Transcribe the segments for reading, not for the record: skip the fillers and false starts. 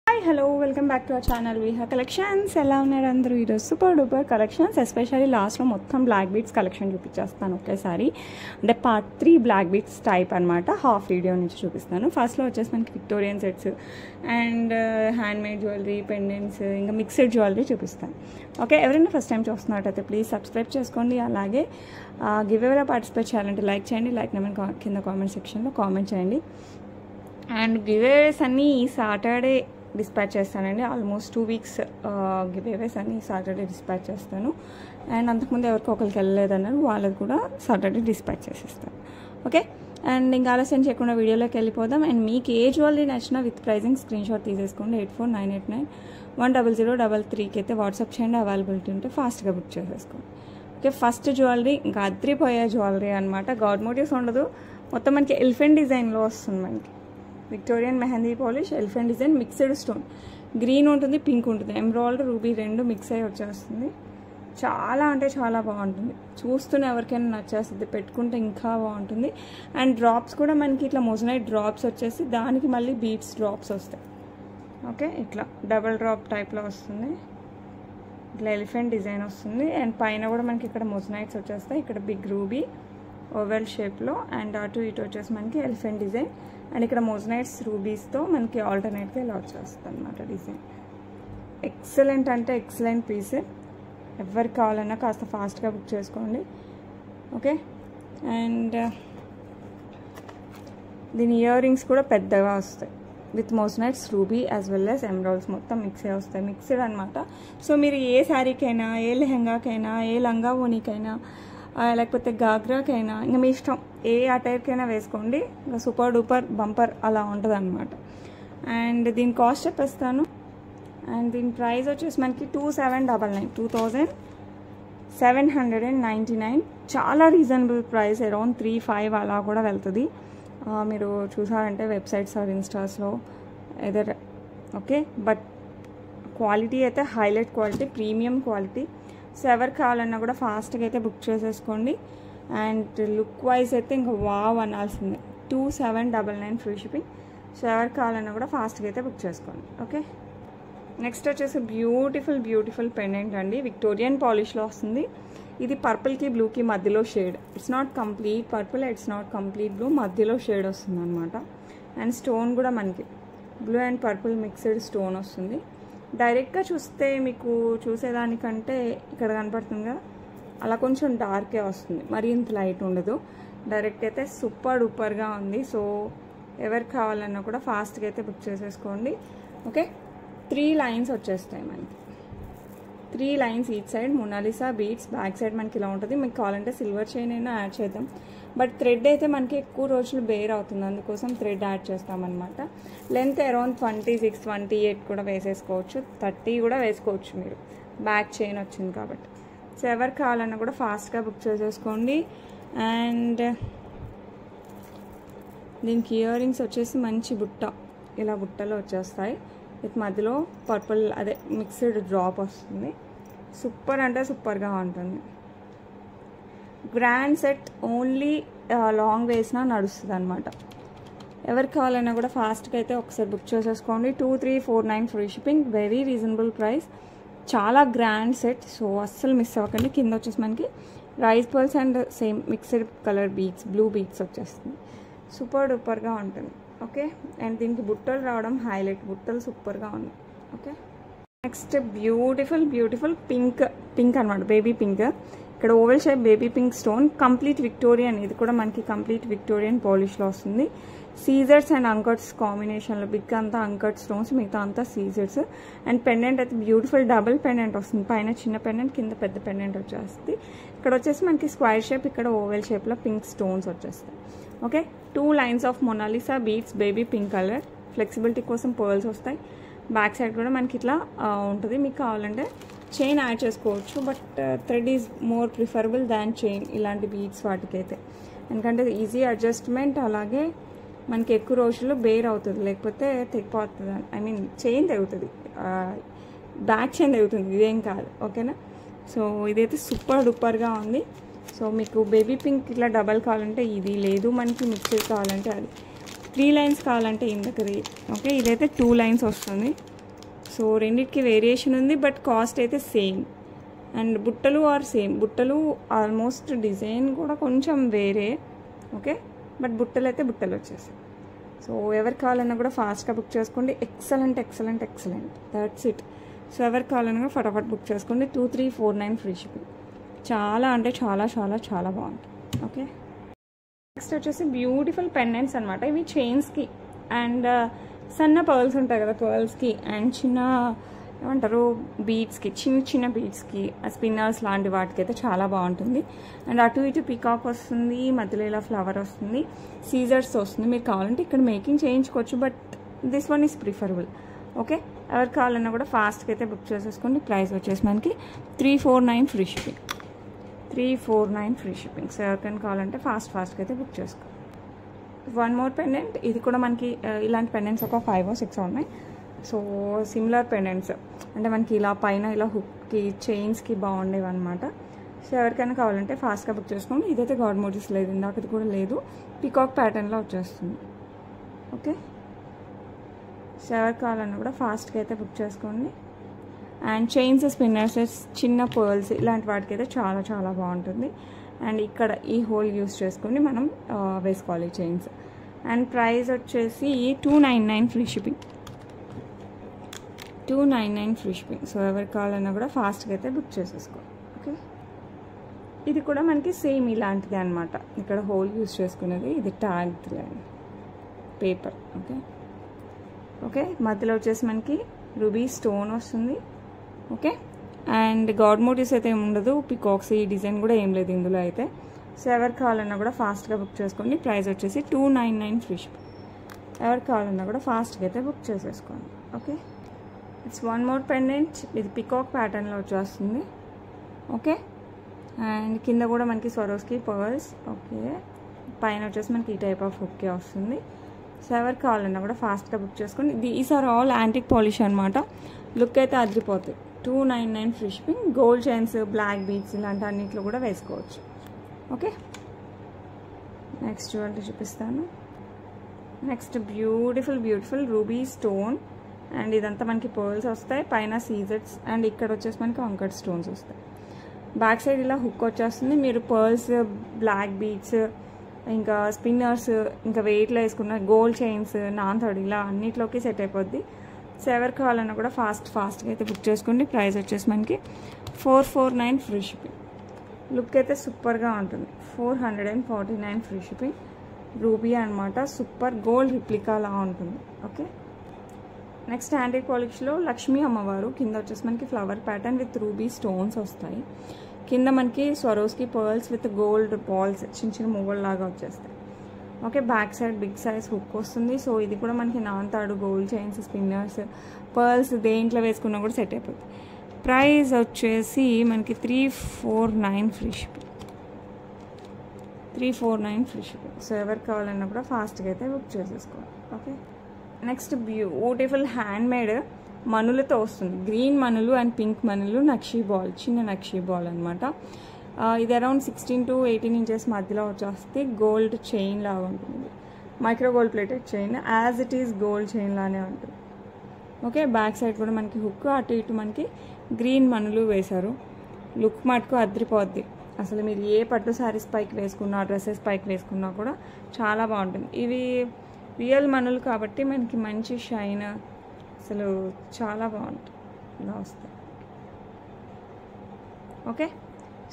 Hi hello welcome back to our channel Viha collections. ఎలా ఉన్నారు అందరూ? ఈరోజు సూపర్ డూపర్ కలెక్షన్స్, ఎస్పెషల్లీ లాస్ట్లో మొత్తం బ్లాక్ బీట్స్ కలెక్షన్ చూపించేస్తాను ఒకేసారి. అంటే పార్ట్ 3 బ్లాక్ బీట్స్ టైప్ అనమాట. హాఫ్ వీడియో నుంచి చూపిస్తాను. ఫస్ట్లో వచ్చేసి మనకి Victorian sets and handmade jewellery, pendants, ఇంకా మిక్స్డ్ జ్యువెలరీ చూపిస్తాను. ఓకే, ఎవరైనా ఫస్ట్ టైం చూస్తున్నట్టయితే ప్లీజ్ సబ్స్క్రైబ్ చేసుకోండి. అలాగే గివ్ ఎవరైనా పార్టిసిపేట్ చేయాలంటే లైక్ చేయండి. లైక్ నెంబర్ కింద కామెంట్ సెక్షన్లో కామెంట్ చేయండి. అండ్ గివేవేస్ అన్నీ ఈ సాటర్డే డిస్పాచ్ చేస్తానండి. ఆల్మోస్ట్ 2 weeks గివేవేస్ అన్నీ సాటర్డే డిస్పాచ్ చేస్తాను. అండ్ అంతకుముందు ఎవరికి ఒకరికి వెళ్ళలేదన్నారు, వాళ్ళది కూడా సాటర్డే డిస్పాచ్ చేసేస్తాను. ఓకే, అండ్ ఇంకా ఆలస్యం చేయకుండా వీడియోలోకి వెళ్ళిపోదాం. అండ్ మీకు ఏ జ్యువెలరీ నచ్చినా విత్ ప్రైజింగ్ స్క్రీన్ షాట్ తీసేసుకోండి. 8498910033కి అయితే వాట్సాప్ చేయండి. అవైలబిలిటీ ఉంటే ఫాస్ట్గా బుక్ చేసేసుకోండి. ఓకే, ఫస్ట్ జ్యువెలరీ ఇంకా అద్రిపోయే జ్యువెలరీ అనమాట. గాడ్ మోటివ్స్ ఉండదు, మొత్తం మనకి ఎలిఫెంట్ డిజైన్లో వస్తుంది. మనకి Victorian mehndi polish, elephant design, mixed stone, green ఉంటుంది, పింక్ ఉంటుంది, ఎమరాల్డ్, రూబీ రెండు మిక్స్ అయ్యి వచ్చేస్తుంది. చాలా అంటే చాలా బాగుంటుంది. చూస్తూనే ఎవరికైనా నచ్చేస్తుంది, పెట్టుకుంటే ఇంకా బాగుంటుంది. అండ్ డ్రాప్స్ కూడా మనకి ఇట్లా మొజనైట్ డ్రాప్స్ వచ్చేసి దానికి మళ్ళీ బీట్స్ డ్రాప్స్ వస్తాయి. ఓకే, ఇట్లా డబల్ డ్రాప్ టైప్లో వస్తుంది. ఇట్లా ఎలిఫెంట్ డిజైన్ వస్తుంది. అండ్ పైన కూడా మనకి ఇక్కడ మొజనైట్స్ వచ్చేస్తాయి. ఇక్కడ బిగ్ రూబీ ఓవెల్ షేప్లో, అండ్ అటు ఇటు వచ్చేసి మనకి ఎలిఫెంట్ డిజైన్. అండ్ ఇక్కడ మోజనైట్స్ రూబీస్తో మనకి ఆల్టర్నేట్గా ఇలా వచ్చేస్తుంది అనమాట డిజైన్. ఎక్సలెంట్ అంటే ఎక్సలెంట్ పీస్. ఎవరికి కావాలన్నా కాస్త ఫాస్ట్గా బుక్ చేసుకోండి. ఓకే, అండ్ దీని ఇయర్ రింగ్స్ కూడా పెద్దగా వస్తాయి with మోజనైట్స్ ruby as well as emeralds మొత్తం మిక్స్ అయ్యి వస్తాయి. మిక్స్డ్ అనమాట. సో మీరు ఏ శారీకైనా, ఏ లెహంగాకైనా, ఏ లంగా ఓనీకైనా, లేకపోతే గాగ్రాకైనా, ఇంకా మీ ఇష్టం ఏ అటైర్కైనా వేసుకోండి. ఇంకా సూపర్ డూపర్ బంపర్ అలా ఉంటుంది అనమాట. అండ్ దీని కాస్ట్ చెప్పేస్తాను. అండ్ దీని ప్రైస్ వచ్చేసి మనకి 2799 చాలా రీజనబుల్ ప్రైస్. అరౌండ్ 3-5 అలా కూడా వెళ్తుంది. మీరు చూసారంటే వెబ్సైట్స్ ఆర్ ఇన్స్టాస్లో ఎదర్. ఓకే, బట్ క్వాలిటీ అయితే highlight quality, premium quality. So ఎవరు కావాలన్నా కూడా ఫాస్ట్గా అయితే బుక్ చేసేసుకోండి. అండ్ లుక్ వైజ్ అయితే ఇంకా వావ్ అనాల్సిందే. 2799 free shipping. సో ఎవరు కావాలన్నా కూడా ఫాస్ట్గా అయితే బుక్ చేసుకోండి. ఓకే, నెక్స్ట్ వచ్చేసి బ్యూటిఫుల్ పెండెంట్ అండి. విక్టోరియన్ పాలిష్లో వస్తుంది. ఇది పర్పుల్కి బ్లూకి మధ్యలో shade. It's not complete purple, it's not complete blue, మధ్యలో షేడ్ వస్తుంది అనమాట. అండ్ స్టోన్ కూడా మనకి blue and purple mixed stone వస్తుంది. డైరెక్ట్గా చూస్తే మీకు చూసేదానికంటే ఇక్కడ కనపడుతుంది కదా, అలా కొంచెం డార్కే వస్తుంది, మరీ ఇంత లైట్ ఉండదు. డైరెక్ట్ అయితే సూపర్ డూపర్గా ఉంది. సో ఎవరికి కావాలన్నా కూడా ఫాస్ట్గా అయితే బుక్ చేసేసుకోండి. ఓకే, 3 lines వచ్చేస్తాయి మనకి. 3 lines each side. Mona Lisa beads back side మనకి ఇలా ఉంటుంది. మీకు కావాలంటే సిల్వర్ చైన్ అయినా యాడ్ చేద్దాం, బట్ థ్రెడ్ అయితే మనకి ఎక్కువ రోజులు బేర్ అవుతుంది, అందుకోసం థ్రెడ్ యాడ్ చేస్తామన్నమాట. లెంత్ అరౌండ్ 26-28 కూడా వేసేసుకోవచ్చు, 30 కూడా వేసుకోవచ్చు మీరు, బ్యాక్ చైన్ వచ్చింది కాబట్టి. సో ఎవరు కావాలన్నా కూడా ఫాస్ట్గా బుక్ చేసేసుకోండి. అండ్ దీనికి ఇయర్ రింగ్స్ వచ్చేసి మంచి బుట్ట, ఇలా బుట్టలో వచ్చేస్తాయి. విత్ మధ్యలో పర్పుల్ అదే మిక్స్డ్ డ్రాప్ వస్తుంది. సూపర్ అంటే సూపర్గా ఉంటుంది. గ్రాండ్ సెట్, ఓన్లీ లాంగ్ వేసినా నడుస్తుంది అనమాట. ఎవరికి కావాలన్నా కూడా ఫాస్ట్గా అయితే ఒకసారి బుక్ చేసేసుకోండి. 2349 free shipping, very reasonable price. చాలా గ్రాండ్ సెట్, సో అస్సలు మిస్ అవ్వకండి. కింద వచ్చేసి మనకి rice pearls and same mixed colour beads, blue beads వచ్చేస్తుంది. సూపర్ డూపర్గా ఉంటుంది. ఓకే, అండ్ దీనికి బుట్టలు రావడం హైలైట్, బుట్టలు సూపర్గా ఉంది. ఓకే, నెక్స్ట్ బ్యూటిఫుల్ పింక్ అనమాట, బేబీ పింక్. ఇక్కడ oval shape baby pink stone, complete Victorian. ఇది కూడా మనకి కంప్లీట్ విక్టోరియన్ పాలిష్లో వస్తుంది. సీజర్స్ అండ్ అంకట్స్ కాంబినేషన్లో, బిగ్ అంతా అంకట్ స్టోన్స్, మిగతా అంతా సీజర్స్. అండ్ పెండెంట్ అయితే బ్యూటిఫుల్ డబుల్ పెండెంట్ వస్తుంది. పైన చిన్న పెండెంట్, కింద పెద్ద పెండెంట్ వచ్చేస్తుంది. ఇక్కడ వచ్చేసి మనకి స్క్వేర్ షేప్, ఇక్కడ ఓవెల్ షేప్లో పింక్ స్టోన్స్ వచ్చేస్తాయి. Okay, 2 lines of Mona Lisa beads, baby pink colour. Flexibility కోసం పర్ల్స్ వస్తాయి. బ్యాక్ సైడ్ కూడా మనకి ఇట్లా ఉంటుంది. మీకు కావాలంటే చైన్ యాడ్ చేసుకోవచ్చు, but thread is more preferable than chain ఇలాంటి బీట్స్ వాటికైతే, ఎందుకంటే ఈజీ అడ్జస్ట్మెంట్. అలాగే మనకి ఎక్కువ రోజులు బేర్ అవుతుంది, లేకపోతే తెగిపోతుంది. ఐ మీన్ చైన్ తెగుతుంది, బ్యాక్ చైన్ తెగుతుంది, ఇదేం కాదు. ఓకేనా, సో ఇదైతే సూపర్ డూపర్గా ఉంది. సో మీకు బేబీ పింక్ ఇట్లా డబల్ కావాలంటే ఇది, లేదు మనకి మిక్స్డ్ కావాలంటే అది. 3 lines కావాలంటే ఇందకది. ఓకే, ఇదైతే 2 lines వస్తుంది. సో రెండింటికి వేరియేషన్ ఉంది, బట్ కాస్ట్ అయితే సేమ్. అండ్ బుట్టలు ఆర్ సేమ్, బుట్టలు ఆల్మోస్ట్ డిజైన్ కూడా కొంచెం వేరే, ఓకే, బట్ బుట్టలు అయితే బుట్టలు వచ్చేసాయి. సో ఎవరికి కావాలన్నా కూడా ఫాస్ట్గా బుక్ చేసుకోండి. Excellent excellent excellent, that's it. So ఎవరికి కావాలన్నా కూడా ఫటాఫట్ బుక్ చేసుకోండి. 2349 ఫ్రీ షిప్పింగ్. చాలా అంటే చాలా చాలా చాలా బాగుంటుంది. ఓకే, నెక్స్ట్ వచ్చేసి బ్యూటిఫుల్ పెండెంట్స్ అనమాట. ఇవి చైన్స్కి అండ్ సన్న పర్ల్స్ ఉంటాయి కదా, పర్ల్స్కి అండ్ చిన్న ఏమంటారు బీడ్స్కి, చిన్న చిన్న బీడ్స్కి, స్పిన్నర్స్ లాంటి వాటికి అయితే చాలా బాగుంటుంది. అండ్ అటు ఇటు పీకాక్ వస్తుంది, మధ్యలో ఇలా ఫ్లవర్ వస్తుంది, సీజర్స్ వస్తుంది. మీరు కావాలంటే ఇక్కడ మేకింగ్ చేయించుకోవచ్చు, but this one is preferable. Okay, ఎవరికి కావాలన్నా కూడా ఫాస్ట్గా అయితే బుక్ చేసేసుకోండి. ప్రైస్ వచ్చేసి మనకి 349 free shipping. 349 free shipping. So ఎవరికైనా కావాలంటే ఫాస్ట్గా అయితే బుక్ చేసుకో. వన్ మోర్ పెండెంట్, ఇది కూడా మనకి ఇలాంటి పెండెంట్స్ ఒక 5 or 6 ఉన్నాయి. సో సిమిలర్ పెండెంట్స్ అంటే మనకి ఇలా పైన ఇలా హుక్కి చైన్స్కి బాగుండేవి అనమాట. సో ఎవరికైనా కావాలంటే ఫాస్ట్గా బుక్ చేసుకోండి. ఇదైతే గాడ్ మోటివ్స్ లేదు, ఇందాకది కూడా లేదు, పీకాక్ ప్యాటర్న్లో వచ్చేస్తుంది. ఓకే, సో ఎవరికి కావాలన్నా కూడా ఫాస్ట్గా అయితే బుక్ చేసుకోండి. అండ్ చైన్స్, స్పిన్నర్స్, చిన్న పర్ల్స్ ఇలాంటి వాటికి అయితే చాలా చాలా బాగుంటుంది. అండ్ ఇక్కడ ఈ హోల్ యూస్ చేసుకొని మనం వేసుకోవాలి చైన్స్. అండ్ ప్రైస్ వచ్చేసి 299 free shipping. 299 free shipping. So ఎవరికి కావాలన్నా కూడా ఫాస్ట్గా అయితే బుక్ చేసేసుకోవాలి. ఓకే, ఇది కూడా మనకి సేమ్ ఇలాంటిది అనమాట. ఇక్కడ హోల్ యూస్ చేసుకునేది, ఇది ట్యాగ్ పేపర్. ఓకే ఓకే, మధ్యలో వచ్చేసి మనకి రూబీ స్టోన్ వస్తుంది. ఓకే, అండ్ గాడ్ మోటివ్స్ అయితే ఏమి ఉండదు, పికాక్స్ ఈ డిజైన్ కూడా ఏం లేదు ఇందులో అయితే. సో ఎవరికి కావాలన్నా కూడా ఫాస్ట్గా బుక్ చేసుకోండి. ప్రైస్ వచ్చేసి 299 ఫ్రీ షిప్పింగ్. ఎవరికి కావాలన్నా కూడా ఫాస్ట్గా అయితే బుక్ చేసేసుకోండి. Okay, it's one more pendant, ఇది పికాక్ ప్యాటర్న్లో వచ్చేస్తుంది. ఓకే, అండ్ కింద కూడా మనకి స్వరోస్కి పర్ల్స్. ఓకే, పైన వచ్చేసి మనకి ఈ టైప్ ఆఫ్ హుక్కే వస్తుంది. సో ఎవరికి కావాలన్నా కూడా ఫాస్ట్గా బుక్ చేసుకోండి. These are all antique polish అనమాట. లుక్ అయితే అదిరిపోతాయి. 299 free shipping. Gold chains, black beads ఇలాంటి అన్నింటిలో కూడా వేసుకోవచ్చు. ఓకే, నెక్స్ట్ జ్యువెలరీ చూపిస్తాను. Next beautiful ruby stone. And ఇదంతా మనకి పర్ల్స్ వస్తాయి, పైన సీజర్స్, అండ్ ఇక్కడ వచ్చేసి మనకి వంకట్ స్టోన్స్ వస్తాయి. బ్యాక్ సైడ్ ఇలా హుక్ వచ్చేస్తుంది. మీరు పర్ల్స్, బ్లాక్ బీడ్స్, ఇంకా స్పిన్నర్స్, ఇంకా వెయిట్లో వేసుకున్న గోల్డ్ చైన్స్, నాన్థర్డ్ ఇలా అన్నిట్లోకి సెట్ అయిపోద్ది. సో ఎవరికి కావాలన్నా కూడా ఫాస్ట్గా అయితే బుక్ చేసుకోండి. ప్రైస్ వచ్చేసి మనకి 449 ఫ్రీ షిప్పింగ్. లుక్ అయితే సూపర్గా ఉంటుంది. 449 ఫ్రీ షిప్పింగ్. రూబీ అనమాట, సూపర్ గోల్డ్ రిప్లికా లా ఉంటుంది. ఓకే, నెక్స్ట్ యాంటిక్ పాలిష్లో లక్ష్మీ అమ్మవారు. కింద వచ్చేసి మనకి flower pattern with ruby stones వస్తాయి. కింద మనకి Swarovski pearls with gold balls చిన్న చిన్న మువ్వల్ లాగా వచ్చేస్తాయి. Okay, back side big size hook వస్తుంది. సో ఇది కూడా మనకి నాన్తాడు, గోల్డ్ చైన్స్, స్పిన్నర్స్, పర్ల్స్ దేంట్లో వేసుకున్నా కూడా సెట్ అయిపోతుంది. ప్రైస్ వచ్చేసి మనకి 349 free shipping. 349 free shipping. So ఎవరికి కావాలన్నా కూడా ఫాస్ట్గా అయితే బుక్ చేసేసుకోవాలి. ఓకే, నెక్స్ట్ బ్యూటిఫుల్ హ్యాండ్మేడ్ మనులతో వస్తుంది. గ్రీన్ మనులు అండ్ పింక్ మనులు, నక్షీ బాల్, చిన్న నక్షీ బాల్ అనమాట. ఇది అరౌండ్ 16 to 18 ఇంచెస్ మధ్యలో వచ్చేస్తే గోల్డ్ చైన్ లాగా ఉంటుంది. Micro gold plated chain, as it is gold chain లానే ఉంటుంది. ఓకే, బ్యాక్ సైడ్ కూడా మనకి హుక్, అటు ఇటు మనకి గ్రీన్ మనులు వేశారు. లుక్ మటుకు అదిరిపోద్ది. అసలు మీరు ఏ పట్టు శారీస్ పైకి వేసుకున్నా, డ్రెస్సెస్ పైకి వేసుకున్నా కూడా చాలా బాగుంటుంది. ఇవి రియల్ మనులు కాబట్టి మనకి మంచి షైన్, అసలు చాలా బాగుంటుంది. ఇలా వస్తాయి. ఓకే,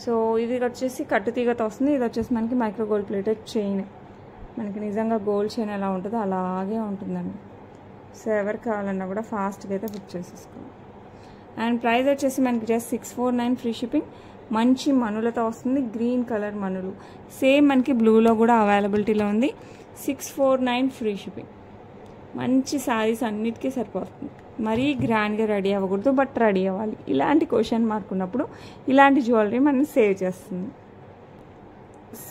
సో ఇది వచ్చేసి కట్టుతీగతో వస్తుంది. ఇది వచ్చేసి మనకి మైక్రో గోల్డ్ ప్లేటెడ్ చైన్. మనకి నిజంగా గోల్డ్ చైన్ ఎలా ఉంటుందో అలాగే ఉంటుందండి. సో ఎవరికి కావాలన్నా కూడా ఫాస్ట్గా అయితే బుక్ చేసేసుకోండి. అండ్ ప్రైస్ వచ్చేసి మనకి జస్ట్ 649 ఫ్రీ షిప్పింగ్. మంచి మనులతో వస్తుంది, గ్రీన్ కలర్ మనులు. సేమ్ మనకి బ్లూలో కూడా అవైలబిలిటీలో ఉంది. 649 ఫ్రీ షిప్పింగ్. మంచి శారీస్ అన్నిటికీ సరిపోతుంది. మరీ గ్రాండ్గా రెడీ అవ్వకూడదు, బట్ రెడీ అవ్వాలి. ఇలాంటి క్వశ్చన్ మార్క్ ఉన్నప్పుడు ఇలాంటి జ్యువెలరీ మనం సేవ్ చేస్తుంది.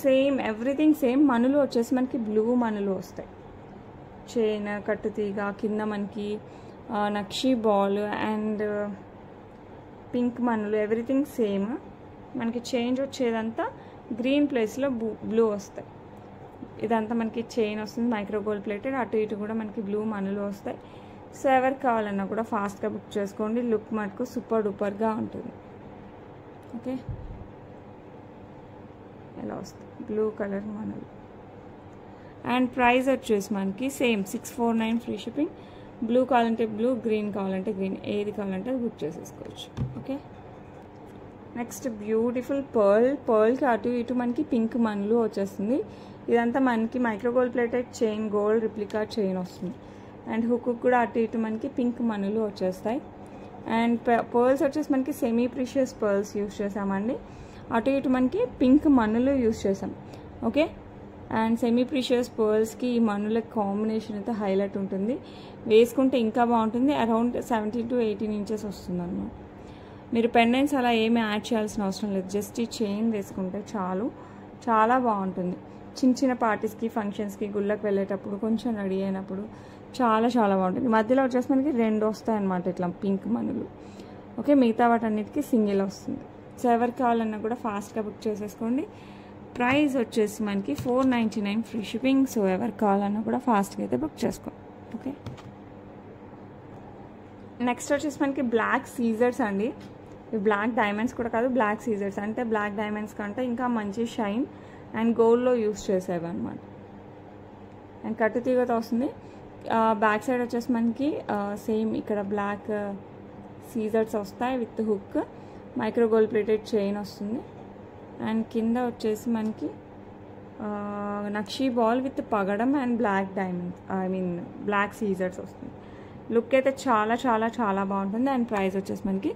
Same everything same. మనులు వచ్చేసి మనకి బ్లూ మనులు వస్తాయి. చైన్, కట్టుతీగ, కింద మనకి నక్షీ బాల్ అండ్ పింక్ మనులు, ఎవ్రీథింగ్ సేమ్. మనకి చేంజ్ వచ్చేదంతా గ్రీన్ ప్లేస్లో బ్లూ వస్తాయి. ఇదంతా మనకి చైన్ వస్తుంది, మైక్రో గోల్డ్ ప్లేటెడ్. అటు ఇటు కూడా మనకి బ్లూ మనులు వస్తాయి. సో ఎవరికి కావాలన్నా కూడా ఫాస్ట్గా బుక్ చేసుకోండి. లుక్ మటుకు సూపర్ డూపర్గా ఉంటుంది. ఓకే, ఎలా వస్తుంది బ్లూ కలర్ మనది. అండ్ ప్రైస్ వచ్చేసి మనకి సేమ్ 649 ఫ్రీ షిప్పింగ్. బ్లూ కావాలంటే బ్లూ, గ్రీన్ కావాలంటే గ్రీన్, ఏది కావాలంటే అది బుక్ చేసేసుకోవచ్చు. ఓకే, నెక్స్ట్ బ్యూటిఫుల్ పర్ల్కి అటు ఇటు మనకి పింక్ మన్లు వచ్చేస్తుంది. ఇదంతా మనకి micro gold plated chain, gold replica chain వస్తుంది. అండ్ హుక్ కూడా అటు ఇటు మనకి పింక్ మనులు వచ్చేస్తాయి. అండ్ పర్ల్స్ వచ్చేసి మనకి సెమీ ప్రీషియస్ పర్ల్స్ యూస్ చేసామండి. అటు ఇటు మనకి పింక్ మనులు యూస్ చేసాం. ఓకే, అండ్ సెమీ ప్రీషియస్ పర్ల్స్కి ఈ మనుల కాంబినేషన్ అయితే హైలైట్ ఉంటుంది. వేసుకుంటే ఇంకా బాగుంటుంది. అరౌండ్ 17 to 18 ఇంచెస్ వస్తుంది అన్నమాట. మీరు పెండెంట్స్ అలా ఏమీ యాడ్ చేయాల్సిన అవసరం లేదు. జస్ట్ ఈ చైన్ వేసుకుంటే చాలు, చాలా బాగుంటుంది. చిన్న చిన్న పార్టీస్కి, ఫంక్షన్స్కి, గుళ్ళకి వెళ్ళేటప్పుడు, కొంచెం రెడీ అయినప్పుడు చాలా చాలా బాగుంటుంది. మధ్యలో వచ్చేసి మనకి 2 వస్తాయి అన్నమాట ఇట్లా పింక్ మనులు. ఓకే, మిగతా వాటన్నిటికీ సింగిల్ వస్తుంది. సో ఎవరికి కావాలన్నా కూడా ఫాస్ట్గా బుక్ చేసేసుకోండి. ప్రైస్ వచ్చేసి మనకి 499 ఫ్రీ షిప్పింగ్. సో ఎవరికి కావాలన్నా కూడా ఫాస్ట్గా అయితే బుక్ చేసుకోండి. ఓకే, నెక్స్ట్ వచ్చేసి మనకి బ్లాక్ సీజర్స్ అండి. ఇవి బ్లాక్ డైమండ్స్ కూడా కాదు, బ్లాక్ సీజర్స్. అంటే బ్లాక్ డైమండ్స్ కంటే ఇంకా మంచి షైన్ అండ్ గోల్డ్లో యూస్ చేసేవి అనమాట. అండ్ కట్టు తీగతో వస్తుంది. బ్యాక్ సైడ్ వచ్చేసి మనకి సేమ్ ఇక్కడ బ్లాక్ సీజర్స్ వస్తాయి with hook, micro gold plated chain వస్తుంది. అండ్ కింద వచ్చేసి మనకి నక్షీ బాల్ విత్ పగడం అండ్ బ్లాక్ డైమండ్స్, బ్లాక్ సీజర్స్ వస్తుంది. లుక్ అయితే చాలా చాలా చాలా బాగుంటుంది. అండ్ ప్రైస్ వచ్చేసి మనకి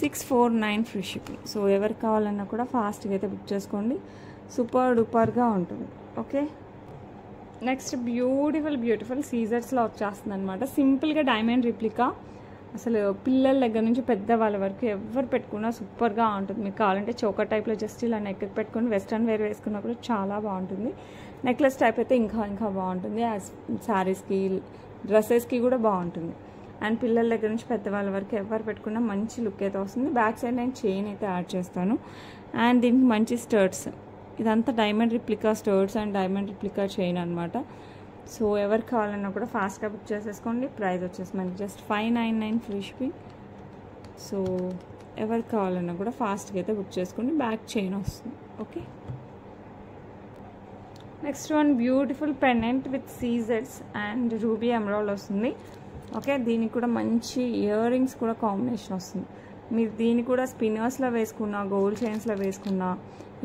649 ఫ్రీ షిప్పింగ్. సో ఎవరికి కావాలన్నా కూడా ఫాస్ట్గా అయితే బుక్ చేసుకోండి. సూపర్ డూపర్గా ఉంటుంది. ఓకే, నెక్స్ట్ బ్యూటిఫుల్ సీజర్స్లో వచ్చేస్తుంది అనమాట. సింపుల్గా డైమండ్ రిప్లికా. అసలు పిల్లల దగ్గర నుంచి పెద్దవాళ్ళ వరకు ఎవరు పెట్టుకున్నా సూపర్గా ఉంటుంది. మీకు కావాలంటే చోకర్ టైప్లో జస్ట్ ఇలా నెక్ పెట్టుకొని వెస్ట్రన్ వేర్ వేసుకున్నా కూడా చాలా బాగుంటుంది. నెక్లెస్ టైప్ అయితే ఇంకా బాగుంటుంది. శారీస్కి, డ్రెస్సెస్కి కూడా బాగుంటుంది. అండ్ పిల్లల దగ్గర నుంచి పెద్దవాళ్ళ వరకు ఎవరు పెట్టుకున్నా మంచి లుక్ అయితే వస్తుంది. బ్యాక్ సైడ్ నేను చైన్ అయితే యాడ్ చేస్తాను. అండ్ దీనికి మంచి స్టర్ట్స్. ఇదంతా diamond replica స్టర్ట్స్ and diamond replica chain అనమాట. సో ఎవరికి కావాలన్నా కూడా ఫాస్ట్గా బుక్ చేసేసుకోండి. ప్రైస్ వచ్చేసి మనకి జస్ట్ 599 ఫ్రీ షిప్పింగ్. సో ఎవరికి కావాలన్నా కూడా ఫాస్ట్గా అయితే బుక్ చేసుకోండి. బ్యాక్ చైన్ వస్తుంది. Okay, next one beautiful pendant with సీజర్స్ అండ్ రూబీ ఎమరాల్డ్ వస్తుంది. ఓకే, దీనికి కూడా మంచి ఇయర్ రింగ్స్ కూడా కాంబినేషన్ వస్తుంది. మీరు దీన్ని కూడా స్పిన్నర్స్లో వేసుకున్నా, గోల్డ్ చైన్స్లో వేసుకున్నా,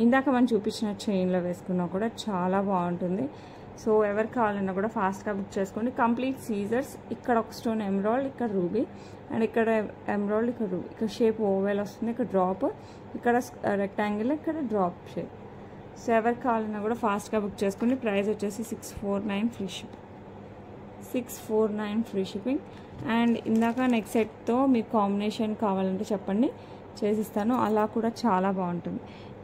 ఇందాక మనం చూపించిన చైన్లో వేసుకున్నా కూడా చాలా బాగుంటుంది. సో ఎవరికి కావాలన్నా కూడా ఫాస్ట్గా బుక్ చేసుకోండి. కంప్లీట్ సీజర్స్. ఇక్కడ ఒక స్టోన్ ఎమరాల్డ్, ఇక్కడ రూబీ, అండ్ ఇక్కడ ఎమరాల్డ్, ఇక్కడ రూబీ. ఇక్కడ షేప్ ఓవెల్ వస్తుంది, ఇక్కడ డ్రాప్, ఇక్కడ రెక్టాంగిల్, ఇక్కడ డ్రాప్ షేప్. సో ఎవరికి కావాలన్నా కూడా ఫాస్ట్గా బుక్ చేసుకోండి. ప్రైస్ వచ్చేసి 649 free shipping. 649 free shipping. And ఇందాక నెక్స్ట్ సెట్తో మీకు కాంబినేషన్ కావాలంటే చెప్పండి, చేసిస్తాను. అలా కూడా చాలా బాగుంటుంది.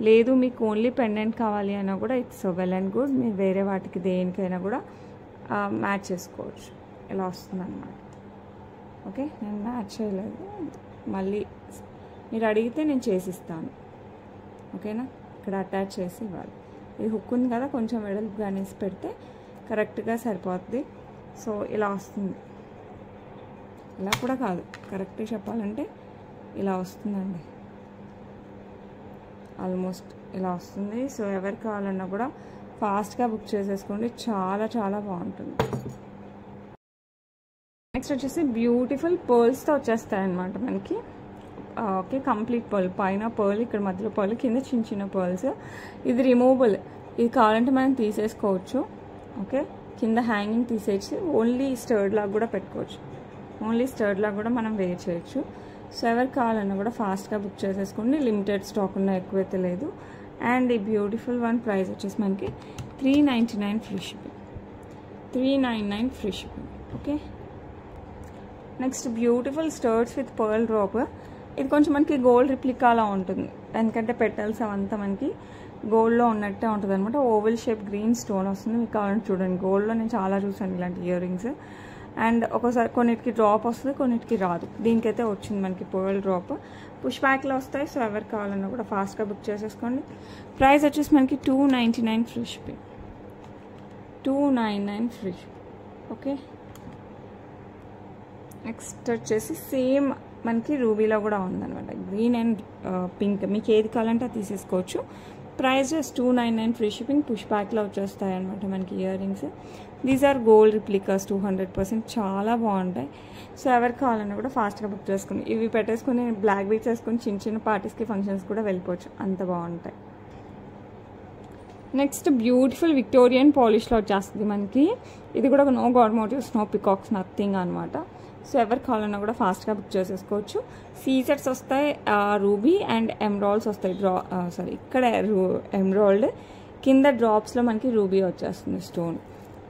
లేదు మీకు ఓన్లీ పెండెంట్ కావాలి అన్నా కూడా ఇట్స్ వెల్ అండ్ గుడ్. మీరు వేరే వాటికి దేనికైనా కూడా మ్యాచ్ చేసుకోవచ్చు. ఇలా వస్తుంది అన్నమాట. ఓకే, నేను మ్యాచ్ చేయలేదు, మళ్ళీ మీరు అడిగితే నేను చేసిస్తాను. ఓకేనా, ఇక్కడ అటాచ్ చేసి ఇవ్వాలి. ఇది హుక్ ఉంది కదా, కొంచెం వెడల్పుగా అనేసి పెడితే కరెక్ట్గా సరిపోతుంది. సో ఇలా వస్తుంది. ఇలా కూడా కాదు, కరెక్ట్గా చెప్పాలంటే ఇలా వస్తుందండి. ఆల్మోస్ట్ ఇలా వస్తుంది. సో ఎవరికి కావాలన్నా కూడా ఫాస్ట్గా బుక్ చేసేసుకోండి. చాలా చాలా బాగుంటుంది. నెక్స్ట్ వచ్చేసి బ్యూటిఫుల్ పర్ల్స్తో వచ్చేస్తాయి అన్నమాట మనకి. Okay, complete pearl. పైన పర్ల్, ఇక్కడ మధ్యలో పర్ల్, కింద చిన్న చిన్న పర్ల్స్. ఇది రిమూవబుల్. ఇది కావాలంటే మనం తీసేసుకోవచ్చు. ఓకే, కింద హ్యాంగింగ్ తీసేసి ఓన్లీ స్టర్డ్ లాగా కూడా పెట్టుకోవచ్చు. ఓన్లీ స్టర్డ్ లాగా కూడా మనం వేర్ చేయొచ్చు. సో ఎవరికి కావాలన్నా కూడా ఫాస్ట్గా బుక్ చేసేసుకోండి. లిమిటెడ్ స్టాక్ ఉన్న, ఎక్కువైతే లేదు. అండ్ ఈ బ్యూటిఫుల్ వన్ ప్రైస్ వచ్చేసి మనకి 399 free shipping. 399 free shipping. Okay, next beautiful స్టర్ట్స్ with pearl drop. ఇది కొంచెం మనకి గోల్డ్ రిప్లికాలా ఉంటుంది, ఎందుకంటే పెటల్స్ అవంతా మనకి గోల్డ్లో ఉన్నట్టే ఉంటుంది అనమాట. ఓవెల్ షేప్ గ్రీన్ స్టోన్ వస్తుంది. మీకు కావాలంటే చూడండి, గోల్డ్లో నేను చాలా చూసాను ఇలాంటి ఇయర్ రింగ్స్. అండ్ ఒకసారి కొన్నిటికి డ్రాప్ వస్తుంది, కొన్నిటికి రాదు. దీనికైతే వచ్చింది మనకి పర్ల్ డ్రాప్. పుష్ బ్యాక్లో వస్తాయి. సో ఎవరికి కావాలన్నా కూడా ఫాస్ట్గా బుక్ చేసేసుకోండి. ప్రైస్ వచ్చేసి మనకి 299 free shipping. 299 free shipping. Okay, next వచ్చేసి సేమ్ మనకి రూబీలో కూడా ఉందన్నమాట, గ్రీన్ అండ్ పింక్. మీకు ఏది కావాలంటే అది తీసేసుకోవచ్చు. Price just 299 free shipping. Push బ్యాక్లో వచ్చేస్తాయి అనమాట మనకి earrings. These are gold replicas 200%, చాలా బాగుంటాయి. సో ఎవరికి కావాలన్నా కూడా ఫాస్ట్గా బుక్ చేసుకుని ఇవి పెట్టేసుకుని బ్లాక్ బీట్స్ వేసుకొని చిన్న చిన్న పార్టీస్కి ఫంక్షన్స్ కూడా వెళ్ళిపోవచ్చు, అంత బాగుంటాయి. నెక్స్ట్ బ్యూటిఫుల్ విక్టోరియన్ పాలిష్లో వచ్చేస్తుంది మనకి. ఇది కూడా no god motifs, no peacocks, nothing అనమాట. సో ఎవరికి కావాలన్నా కూడా ఫాస్ట్గా బుక్ చేసేసుకోవచ్చు. సీసెట్స్ వస్తాయి, రూబీ అండ్ ఎమ్రాల్డ్స్ వస్తాయి. ఇక్కడ ఎమ్రాల్డ్, కింద డ్రాప్స్లో మనకి రూబీ వచ్చేస్తుంది stone.